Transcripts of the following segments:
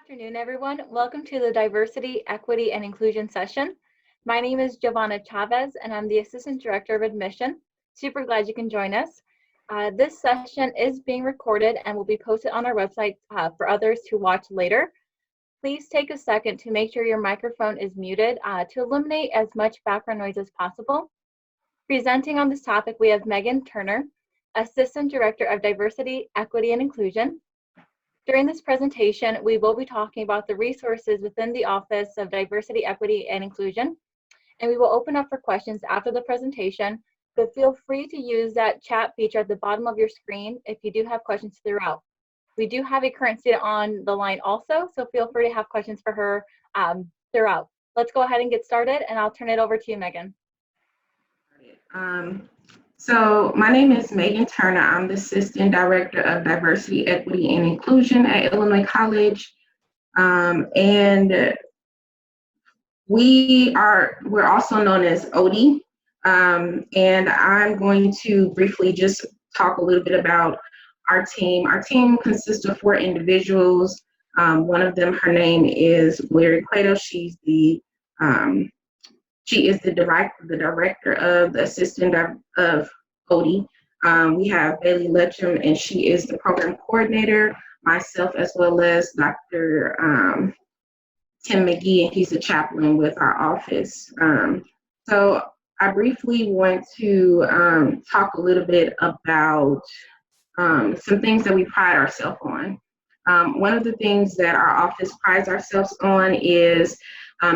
Afternoon, everyone. Welcome to the Diversity, Equity, and Inclusion session. My name is Giovanna Chavez, and I'm the Assistant Director of Admission. Super glad you can join us. This session is being recorded and will be posted on our website for others to watch later. Please take a second to make sure your microphone is muted to eliminate as much background noise as possible. Presenting on this topic, we have Megan Turner, Assistant Director of Diversity, Equity, and Inclusion. During this presentation, we will be talking about the resources within the Office of Diversity, Equity, and Inclusion, and we will open up for questions after the presentation, but feel free to use that chat feature at the bottom of your screen if you do have questions throughout. We do have a current student on the line also, so feel free to have questions for her throughout. Let's go ahead and get started, and I'll turn it over to you, Megan. So my name is Megan Turner. I'm the Assistant Director of Diversity, Equity, and Inclusion at Illinois College. And we're also known as OD. And I'm going to briefly just talk a little bit about our team. Our team consists of 4 individuals. One of them, her name is Larry Cueto. She is the director of the assistant of OD. We have Bailey Letcham, and she is the program coordinator, myself, as well as Dr. Tim McGee, and he's a chaplain with our office. So I briefly want to talk a little bit about some things that we pride ourselves on. One of the things that our office prides ourselves on is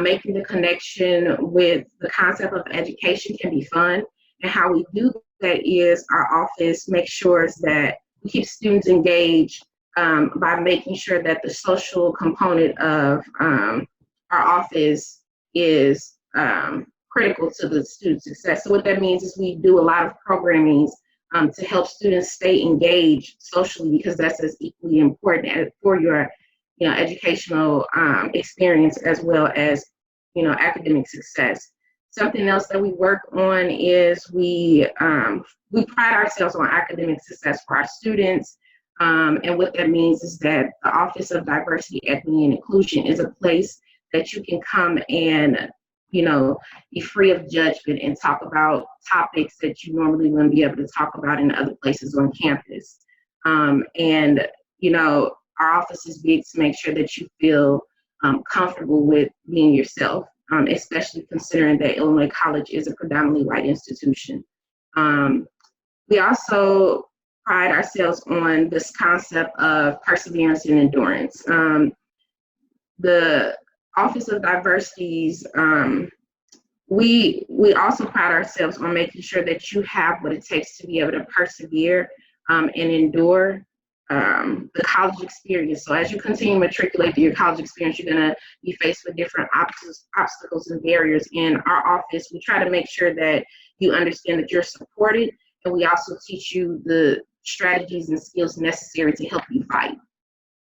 making the connection with the concept of education can be fun. And how we do that is our office makes sure that we keep students engaged by making sure that the social component of our office is critical to the student success. So what that means is we do a lot of programming to help students stay engaged socially, because that's as equally important for your educational experience as well as, academic success. Something else that we work on is we pride ourselves on academic success for our students. And what that means is that the Office of Diversity, Equity, and Inclusion is a place that you can come and, be free of judgment and talk about topics that you normally wouldn't be able to talk about in other places on campus. Our office is big to make sure that you feel comfortable with being yourself, especially considering that Illinois College is a predominantly white institution. We also pride ourselves on this concept of perseverance and endurance. The Office of Diversities, we also pride ourselves on making sure that you have what it takes to be able to persevere and endure the college experience. So as you continue to matriculate through your college experience, you're going to be faced with different obstacles and barriers. In our office, we try to make sure that you understand that you're supported, and we also teach you the strategies and skills necessary to help you fight.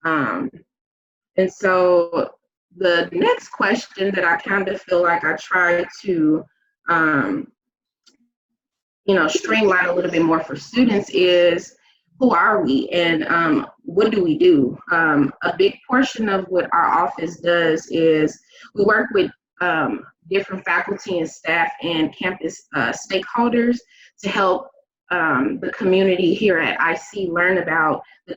And so the next question that I kind of feel like I try to streamline a little bit more for students is, who are we and what do we do? A big portion of what our office does is we work with different faculty and staff and campus stakeholders to help the community here at IC learn about the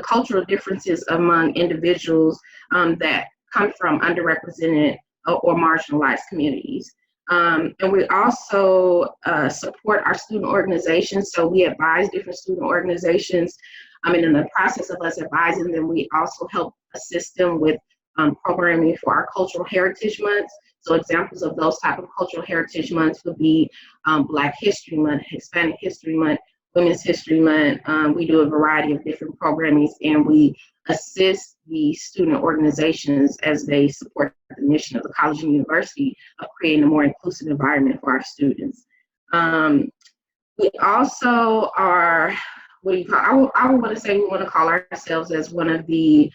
cultural differences among individuals that come from underrepresented or marginalized communities. And we also support our student organizations. So we advise different student organizations. And in the process of us advising them, we also help assist them with programming for our Cultural Heritage Months. So examples of those type of Cultural Heritage Months would be Black History Month, Hispanic History Month, Women's History Month. We do a variety of different programming, and we assist the student organizations as they support the mission of the college and university of creating a more inclusive environment for our students. We also are, I would want to say we want to call ourselves as one of the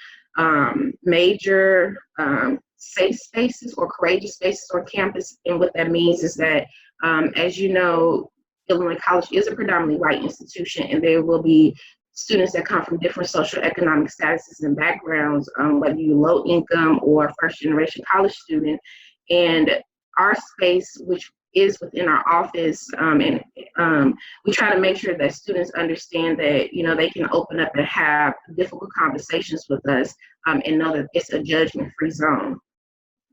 major safe spaces or courageous spaces on campus. And what that means is that, as you know, Illinois College is a predominantly white institution, and there will be students that come from different social economic statuses and backgrounds, whether you're low income or first generation college student. And our space, which is within our office, and we try to make sure that students understand that, you know, they can open up and have difficult conversations with us, and know that it's a judgment-free zone.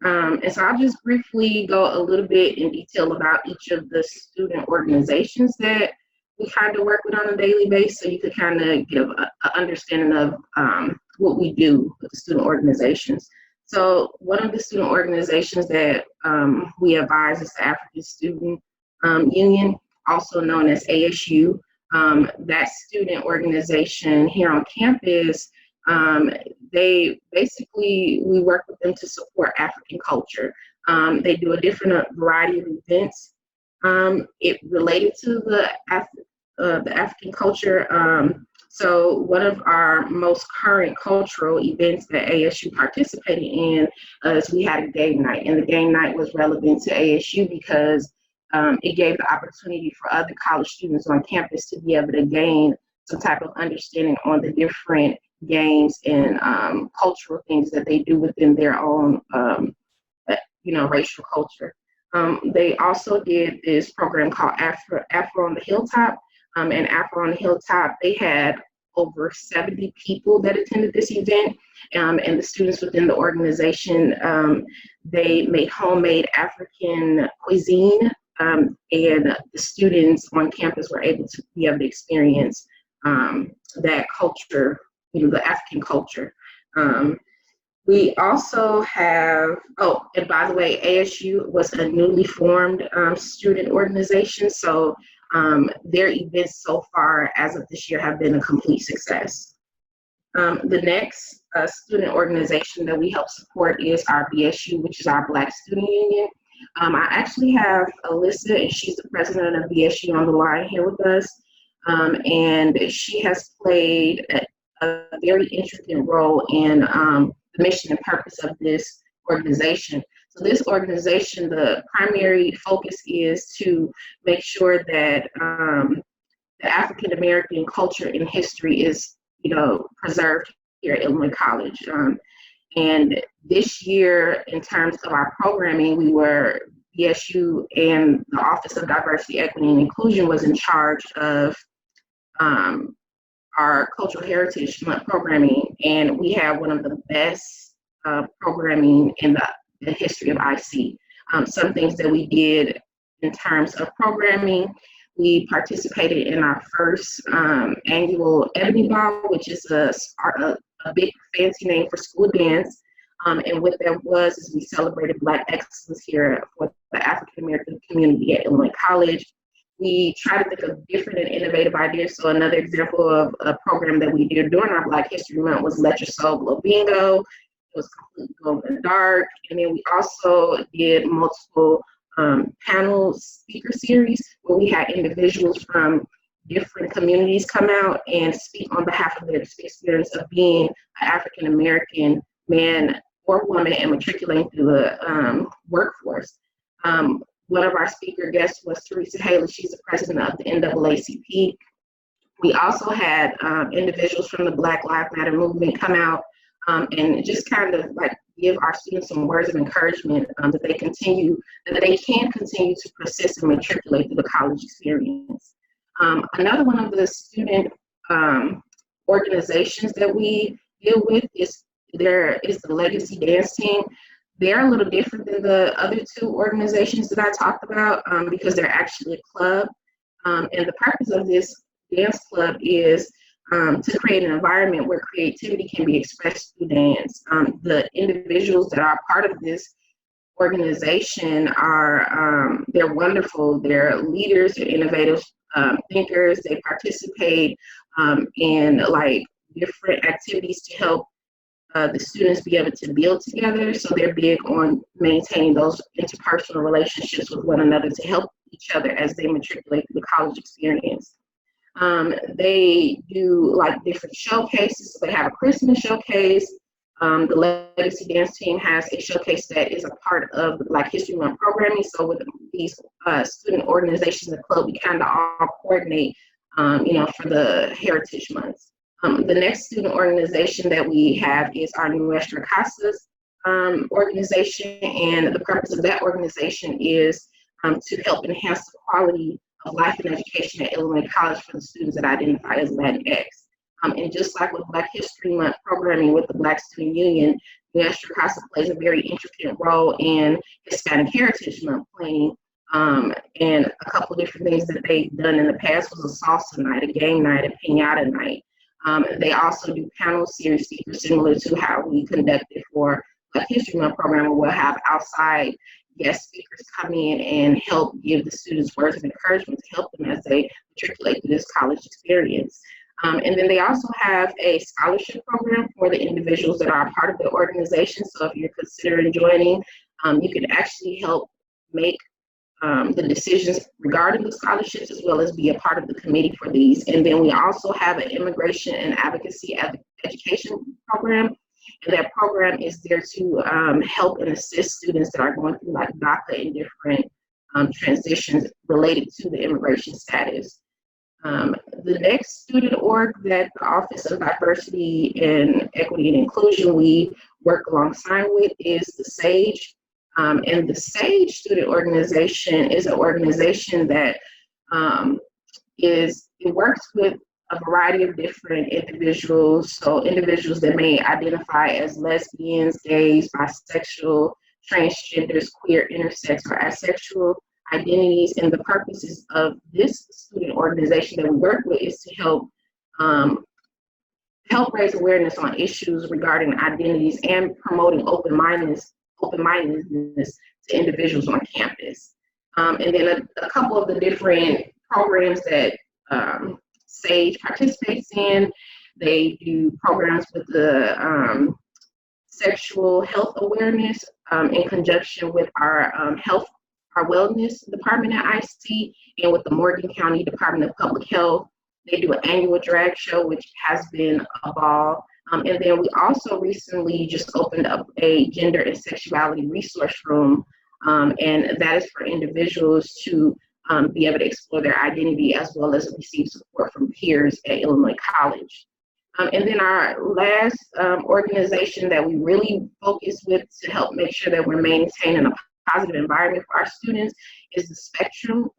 And so I'll just briefly go a little bit in detail about each of the student organizations that we kind of work with on a daily basis, so you could kind of give an understanding of what we do with the student organizations. So one of the student organizations that we advise is the African Student Union, also known as ASU. That student organization here on campus, they basically, we work with them to support African culture. They do a different variety of events it related to the African culture. So one of our most current cultural events that ASU participated in is we had a game night, and the game night was relevant to ASU because it gave the opportunity for other college students on campus to be able to gain some type of understanding on the different games and cultural things that they do within their own, racial culture. They also did this program called Afro on the Hilltop. And Afro on the Hilltop, they had over 70 people that attended this event. And the students within the organization, they made homemade African cuisine. And the students on campus were able to experience that culture, the African culture. We also have, and by the way, ASU was a newly formed student organization. So their events so far as of this year have been a complete success. The next student organization that we help support is our BSU, which is our Black Student Union. I actually have Alyssa, and she's the president of BSU, on the line here with us. And she has played a very interesting role in the mission and purpose of this organization. So this organization, the primary focus is to make sure that the African American culture and history is, preserved here at Illinois College. And this year, in terms of our programming, BSU and the Office of Diversity, Equity, and Inclusion was in charge of our Cultural Heritage Month programming, and we have one of the best programming in the history of IC. Some things that we did in terms of programming, we participated in our first annual Ebony Ball, which is a big fancy name for school dance. And what that was is we celebrated Black excellence here for the African American community at Illinois College. We try to think of different and innovative ideas. So another example of a program that we did during our Black History Month was Let Your Soul Glow Bingo. It was completely glow in the dark. And then we also did multiple panel speaker series where we had individuals from different communities come out and speak on behalf of their experience of being an African American man or woman and matriculating through the workforce. One of our speaker guests was Teresa Haley. She's the president of the NAACP. We also had individuals from the Black Lives Matter movement come out and just kind of give our students some words of encouragement that they can continue to persist and matriculate through the college experience. Another one of the student organizations that we deal with is the Legacy Dance Team. They're a little different than the other two organizations that I talked about because they're actually a club. And the purpose of this dance club is to create an environment where creativity can be expressed through dance. The individuals that are part of this organization they're wonderful. They're leaders, they're innovative thinkers. They participate in different activities to help the students be able to build together. So they're big on maintaining those interpersonal relationships with one another to help each other as they matriculate through the college experience. They do different showcases. So they have a Christmas showcase. The Legacy Dance Team has a showcase that is a part of the Black History Month programming. So with these student organizations in the club, we kind of all coordinate for the Heritage Months. The next student organization that we have is our Nuestra Casas organization, and the purpose of that organization is to help enhance the quality of life and education at Illinois College for the students that identify as Latinx. And just like with Black History Month programming with the Black Student Union, Nuestra Casa plays a very intricate role in Hispanic Heritage Month planning. And a couple different things that they've done in the past was a salsa night, a game night, a piñata night. They also do panel series speakers similar to how we conducted for Black History Month program, where we'll have outside guest speakers come in and help give the students words of encouragement to help them as they matriculate through this college experience. And then they also have a scholarship program for the individuals that are a part of the organization. So if you're considering joining, you can actually help make the decisions regarding the scholarships, as well as be a part of the committee for these. And then we also have an immigration and advocacy education program. And that program is there to help and assist students that are going through like DACA and different transitions related to the immigration status. The next student org that the Office of Diversity and Equity and Inclusion we work alongside with is the SAGE. And the SAGE student organization is an organization that it works with a variety of different individuals. So individuals that may identify as lesbians, gays, bisexual, transgenders, queer, intersex, or asexual identities. And the purposes of this student organization that we work with is to help raise awareness on issues regarding identities and promoting open-mindedness to individuals on campus. And then a couple of the different programs that SAGE participates in, they do programs with the sexual health awareness in conjunction with our wellness department at IC and with the Morgan County Department of Public Health. They do an annual drag show, which has been a ball. And then we also recently just opened up a gender and sexuality resource room, and that is for individuals to be able to explore their identity as well as receive support from peers at Illinois College. And then our last organization that we really focus with to help make sure that we're maintaining a positive environment for our students is the Spectrum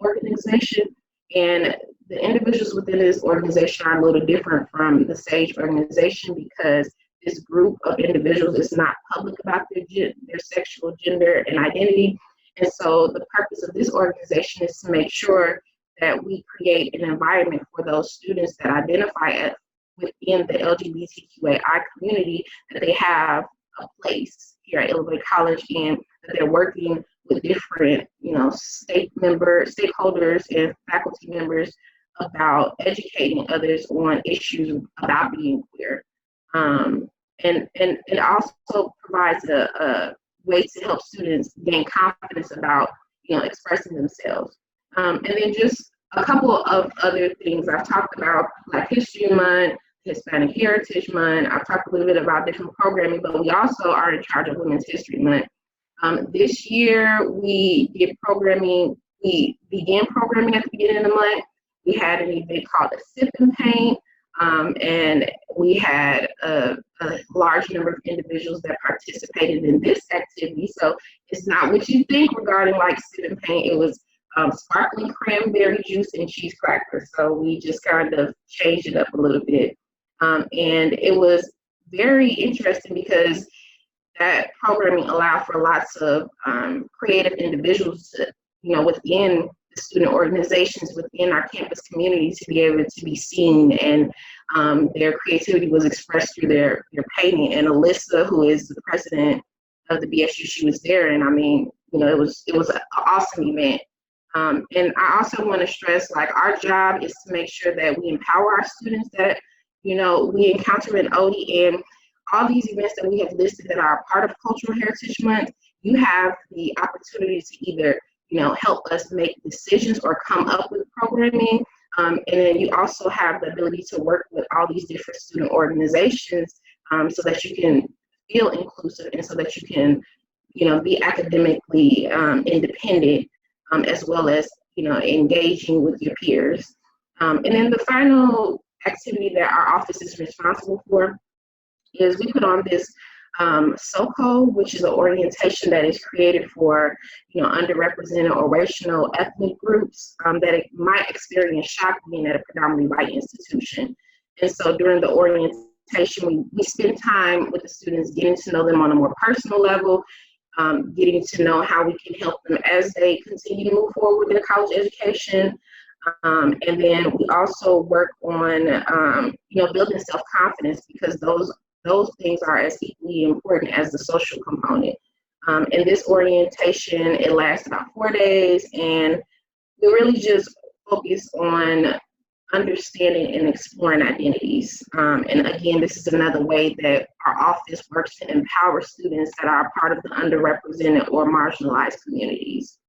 organization. And the individuals within this organization are a little different from the SAGE organization because this group of individuals is not public about their sexual gender and identity. And so the purpose of this organization is to make sure that we create an environment for those students that identify within the LGBTQAI community, that they have a place here at Illinois College and that they're working with different, stakeholders and faculty members about educating others on issues about being queer. And it also provides a way to help students gain confidence about, expressing themselves. And then just a couple of other things I've talked about, Black History Month, Hispanic Heritage Month. I've talked a little bit about different programming, but we also are in charge of Women's History Month. This year we did programming. We began programming at the beginning of the month. We had an event called a Sip and Paint, and we had a large number of individuals that participated in this activity. So it's not what you think regarding like Sip and Paint. It was sparkling cranberry juice and cheese crackers. So we just kind of changed it up a little bit. And it was very interesting because that programming allowed for lots of creative individuals to, within the student organizations, within our campus community, to be able to be seen, and their creativity was expressed through their painting. And Alyssa, who is the president of the BSU, she was there, and I mean, it was an awesome event. And I also want to stress, like, our job is to make sure that we empower our students that, we encounter in OD, and all these events that we have listed that are a part of Cultural Heritage Month, you have the opportunity to either, help us make decisions or come up with programming. And then you also have the ability to work with all these different student organizations so that you can feel inclusive and so that you can, be academically independent as well as, engaging with your peers. And then the final activity that our office is responsible for is we put on this SOCO, which is an orientation that is created for, underrepresented or racial ethnic groups that it might experience shock being at a predominantly white institution. And so during the orientation, we spend time with the students, getting to know them on a more personal level, getting to know how we can help them as they continue to move forward with their college education. And then we also work on, building self-confidence, because those things are as equally important as the social component. And this orientation, it lasts about 4 days, and we really just focus on understanding and exploring identities. And again, this is another way that our office works to empower students that are part of the underrepresented or marginalized communities.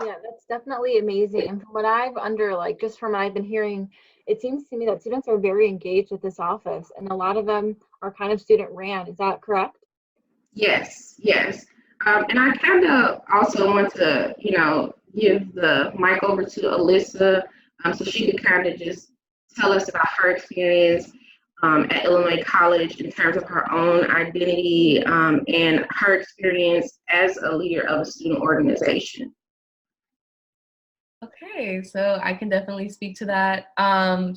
Yeah, that's definitely amazing. And from what just from what I've been hearing, it seems to me that students are very engaged with this office, and a lot of them are kind of student ran. Is that correct? Yes, yes. And I kind of also want to, give the mic over to Alyssa, so she could kind of just tell us about her experience at Illinois College in terms of her own identity and her experience as a leader of a student organization. Okay, so I can definitely speak to that.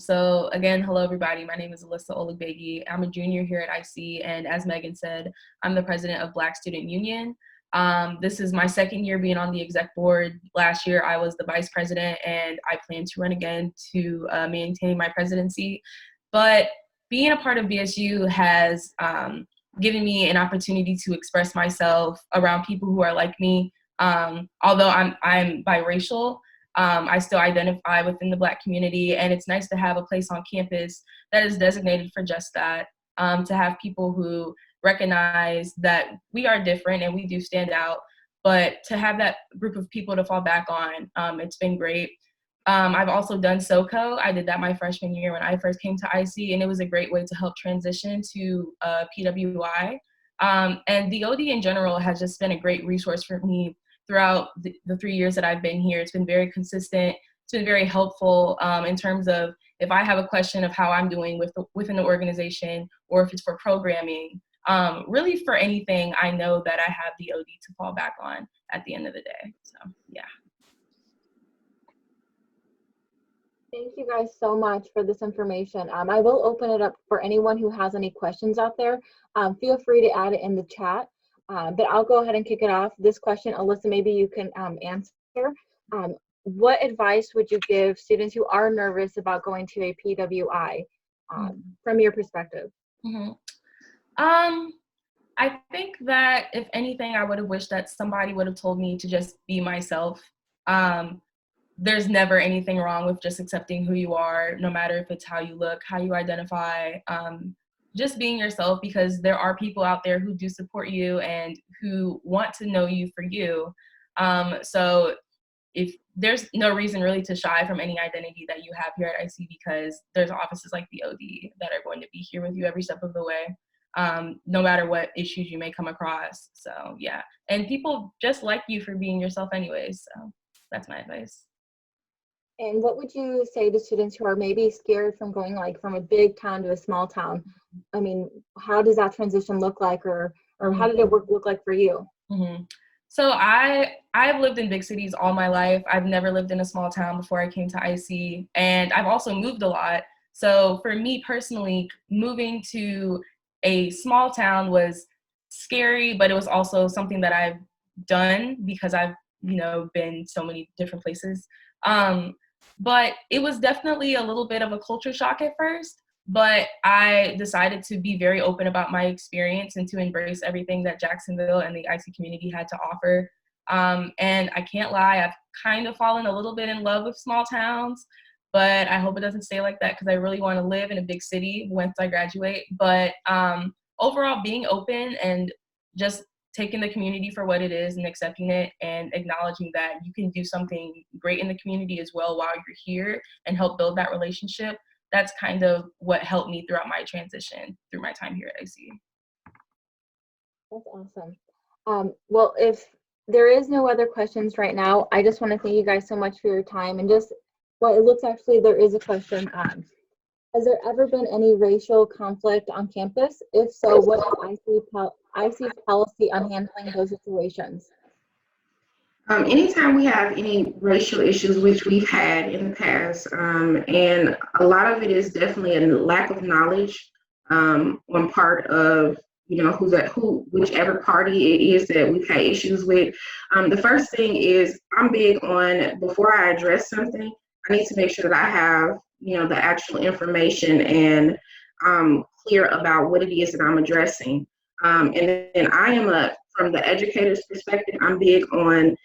So again, hello everybody. My name is Alyssa Olugbegi. I'm a junior here at IC, and as Megan said, I'm the president of Black Student Union. This is my second year being on the exec board. Last year, I was the vice president, and I plan to run again to maintain my presidency. But being a part of BSU has given me an opportunity to express myself around people who are like me. Although I'm biracial, I still identify within the Black community, and it's nice to have a place on campus that is designated for just that, to have people who recognize that we are different and we do stand out, but to have that group of people to fall back on, it's been great. I've also done SOCO. I did that my freshman year when I first came to IC, and it was a great way to help transition to PWI. And the OD in general has just been a great resource for me throughout the 3 years that I've been here. It's been very consistent. It's been very helpful in terms of if I have a question of how I'm doing within the organization, or if it's for programming, really for anything, I know that I have the OD to fall back on at the end of the day. So, yeah. Thank you guys so much for this information. I will open it up for anyone who has any questions out there. Feel free to add it in the chat. But I'll go ahead and kick it off. This question, Alyssa, maybe you can answer. What advice would you give students who are nervous about going to a PWI from your perspective? Mm-hmm. I think that if anything, I would have wished that somebody would have told me to just be myself. There's never anything wrong with just accepting who you are, no matter if it's how you look, how you identify, just being yourself, because there are people out there who do support you and who want to know you for you. So if there's no reason really to shy from any identity that you have here at IC, because there's offices like the OD that are going to be here with you every step of the way, no matter what issues you may come across. So yeah, and people just like you for being yourself anyways. So that's my advice. And what would you say to students who are maybe scared from going from a big town to a small town? I mean, how does that transition look like, or how did it look like for you? Mm-hmm. So I've lived in big cities all my life. I've never lived in a small town before I came to IC, and I've also moved a lot. So for me personally, moving to a small town was scary, but it was also something that I've done because I've been so many different places. But it was definitely a little bit of a culture shock at first, but I decided to be very open about my experience and to embrace everything that Jacksonville and the IC community had to offer. And I can't lie, I've kind of fallen a little bit in love with small towns, but I hope it doesn't stay like that, because I really want to live in a big city once I graduate. But overall, being open and just taking the community for what it is and accepting it and acknowledging that you can do something great in the community as well while you're here and help build that relationship. That's kind of what helped me throughout my transition through my time here at IC. That's awesome. Well, if there is no other questions right now. I just want to thank you guys so much for your time. And just, well, it looks actually there is a question. Has there ever been any racial conflict on campus? If so, what is IC's policy on handling those situations? Anytime we have any racial issues, which we've had in the past, and a lot of it is definitely a lack of knowledge on part of whichever party it is that we've had issues with. The first thing is I'm big on, before I address something, I need to make sure that I have the actual information and clear about what it is that I'm addressing. And then from the educator's perspective, I'm big on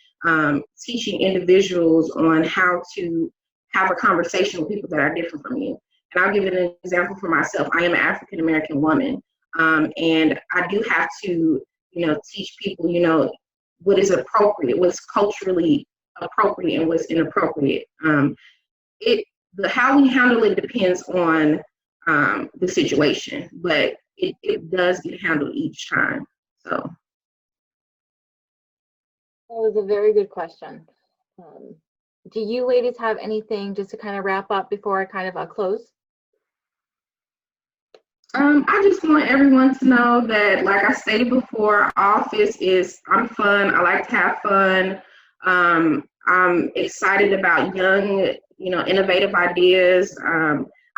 teaching individuals on how to have a conversation with people that are different from you. And I'll give an example for myself. I am an African American woman, and I do have to, teach people, what is appropriate, what's culturally appropriate, and what's inappropriate. How we handle it depends on the situation, but it does get handled each time. So. That was a very good question. Do you ladies have anything just to kind of wrap up before I kind of close? I just want everyone to know that, like I stated before, I'm fun. I like to have fun. I'm excited about young, innovative ideas.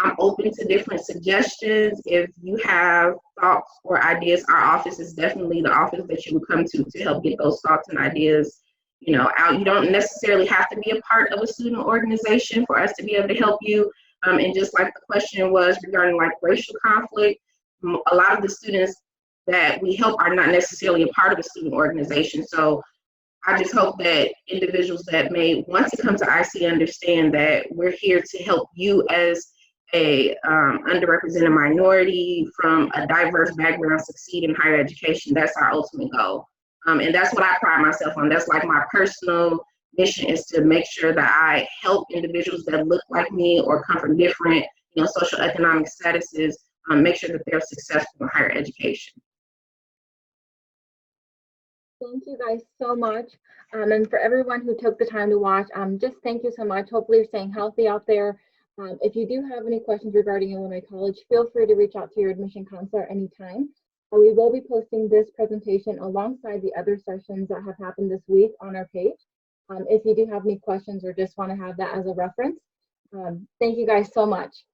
I'm open to different suggestions. If you have thoughts or ideas, our office is definitely the office that you would come to help get those thoughts and ideas, out. You don't necessarily have to be a part of a student organization for us to be able to help you. And just like the question was regarding like racial conflict, a lot of the students that we help are not necessarily a part of a student organization. So I just hope that individuals that may want to come to IC understand that we're here to help you as a underrepresented minority from a diverse background succeed in higher education. That's our ultimate goal. And that's what I pride myself on. That's like my personal mission, is to make sure that I help individuals that look like me or come from different, social economic statuses, make sure that they're successful in higher education. Thank you guys so much. And for everyone who took the time to watch, just thank you so much. Hopefully you're staying healthy out there. If you do have any questions regarding Illinois College, feel free to reach out to your admission counselor anytime. We will be posting this presentation alongside the other sessions that have happened this week on our page. If you do have any questions or just want to have that as a reference. Thank you guys so much.